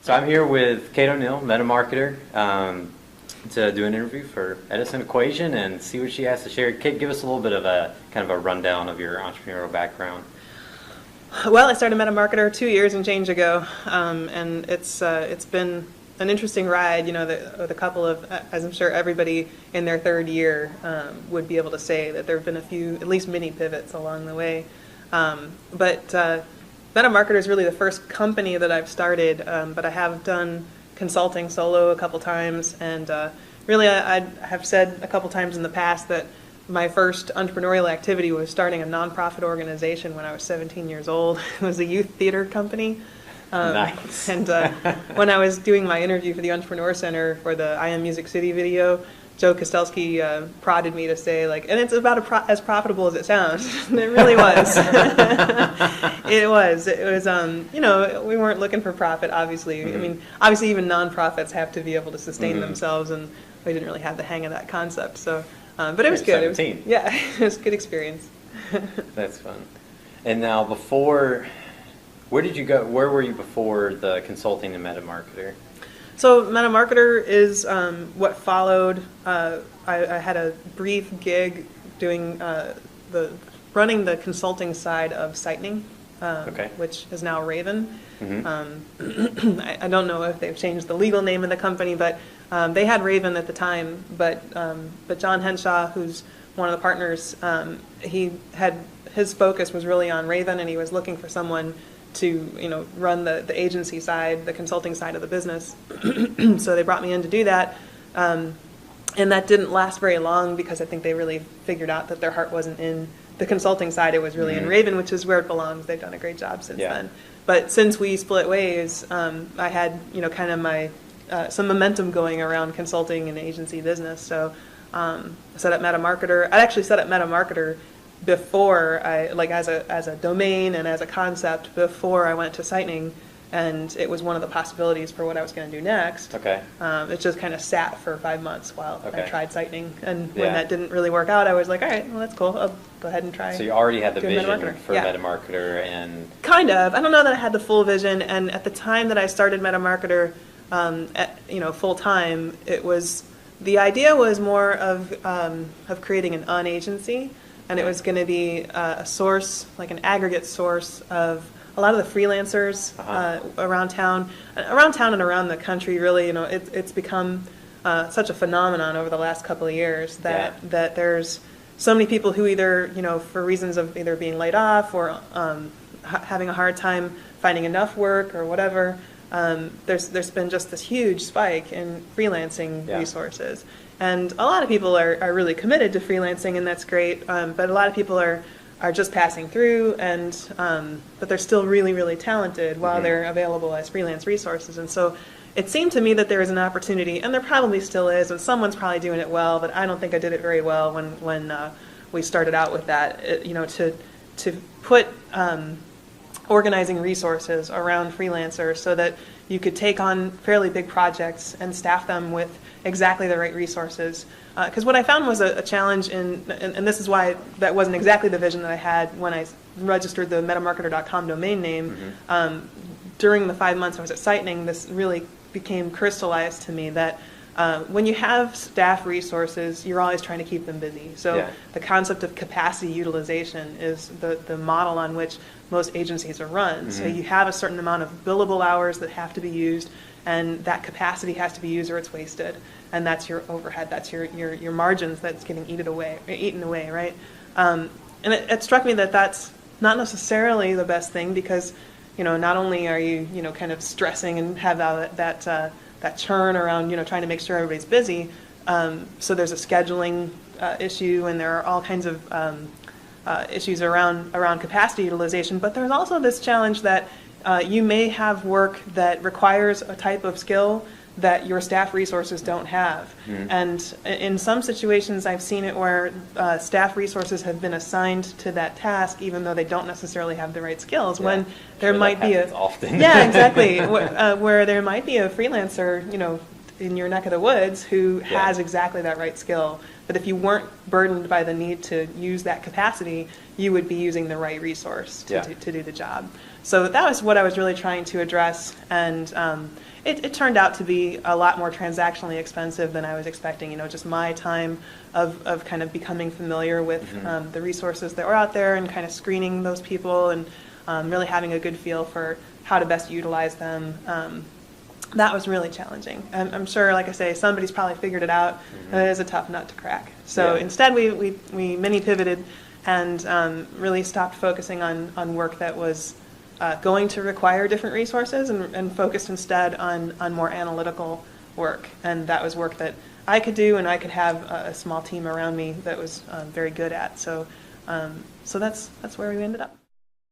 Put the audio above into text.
So I'm here with Kate O'Neill, meta marketer, to do an interview for Edison Equation and see what she has to share. Kate, give us a little bit of a kind of a rundown of your entrepreneurial background. Well, I started Meta Marketer 2 years and change ago, and it's been an interesting ride. You know, with a couple of, as I'm sure everybody in their third year would be able to say, that there have been a few, at least mini pivots along the way. But Meta Marketer is really the first company that I've started, but I have done consulting solo a couple times, and really I have said a couple times in the past that my first entrepreneurial activity was starting a nonprofit organization when I was 17 years old. It was a youth theater company. Nice. And when I was doing my interview for the Entrepreneur Center for the I Am Music City video, Joe Kostelski prodded me to say, like, and it's about as profitable as it sounds. And it really was. It was. You know, we weren't looking for profit, obviously. Mm-hmm. I mean, obviously even nonprofits have to be able to sustain themselves, and we didn't really have the hang of that concept. So, but it was good. 17. It was a good experience. That's fun. And now where did you go? Where were you before the consulting and meta marketer? So Meta Marketer is what followed. I had a brief gig doing running the consulting side of Sightning, which is now Raven. Mm-hmm. I don't know if they've changed the legal name of the company, but they had Raven at the time. But John Henshaw, who's one of the partners, his focus was really on Raven, and he was looking for someone to run the agency side, the consulting side of the business. So they brought me in to do that, and that didn't last very long because I think they really figured out that their heart wasn't in the consulting side. It was really in Raven, which is where it belongs. They've done a great job since then. But since we split ways, I had kind of my some momentum going around consulting and agency business. So I set up Meta Marketer. I actually set up Meta Marketer before I, like, as a domain and as a concept, before I went to Sightning, and it was one of the possibilities for what I was going to do next. Okay. It just kind of sat for 5 months while I tried Sightning, and when that didn't really work out, I was like, all right, well, that's cool. I'll go ahead and try. So you already had the vision for Meta Marketer, and kind of. I don't know that I had the full vision, and at the time that I started Meta Marketer, full time, the idea was more of creating an unagency. And it was going to be a source, like an aggregate source of a lot of the freelancers around town and around the country. Really, it's become such a phenomenon over the last couple of years that there's so many people who either, for reasons of either being laid off or having a hard time finding enough work or whatever, there's been just this huge spike in freelancing resources. And a lot of people are really committed to freelancing, and that's great. But a lot of people are just passing through, but they're still really, really talented while they're available as freelance resources. And so it seemed to me that there was an opportunity, and there probably still is, and someone's probably doing it well, but I don't think I did it very well when we started out with that. To put organizing resources around freelancers so that you could take on fairly big projects and staff them with exactly the right resources. Because what I found was a challenge and this is why that wasn't exactly the vision that I had when I registered the metamarketer.com domain name. During the 5 months I was at Sightning, this really became crystallized to me that when you have staff resources, you're always trying to keep them busy. So the concept of capacity utilization is the model on which most agencies are run. So you have a certain amount of billable hours that have to be used, and that capacity has to be used or it's wasted. And that's your overhead, that's your margins that's getting eaten away, right? And it struck me that that's not necessarily the best thing because, not only are you, kind of stressing and have that churn around, trying to make sure everybody's busy. So there's a scheduling issue, and there are all kinds of issues around capacity utilization. But there's also this challenge that you may have work that requires a type of skill that your staff resources don't have. And in some situations I've seen it where staff resources have been assigned to that task even though they don't necessarily have the right skills, when there might be often. Exactly. Where there might be a freelancer, in your neck of the woods who has exactly that right skill. But if you weren't burdened by the need to use that capacity, you would be using the right resource to do the job. So that was what I was really trying to address, and it turned out to be a lot more transactionally expensive than I was expecting. Just my time of kind of becoming familiar with the resources that were out there and kind of screening those people and really having a good feel for how to best utilize them. That was really challenging. I'm sure, like I say, somebody's probably figured it out, and it is a tough nut to crack. So instead, we mini pivoted and really stopped focusing on work that was going to require different resources and focused instead on more analytical work. And that was work that I could do, and I could have a small team around me that was very good at. So that's where we ended up.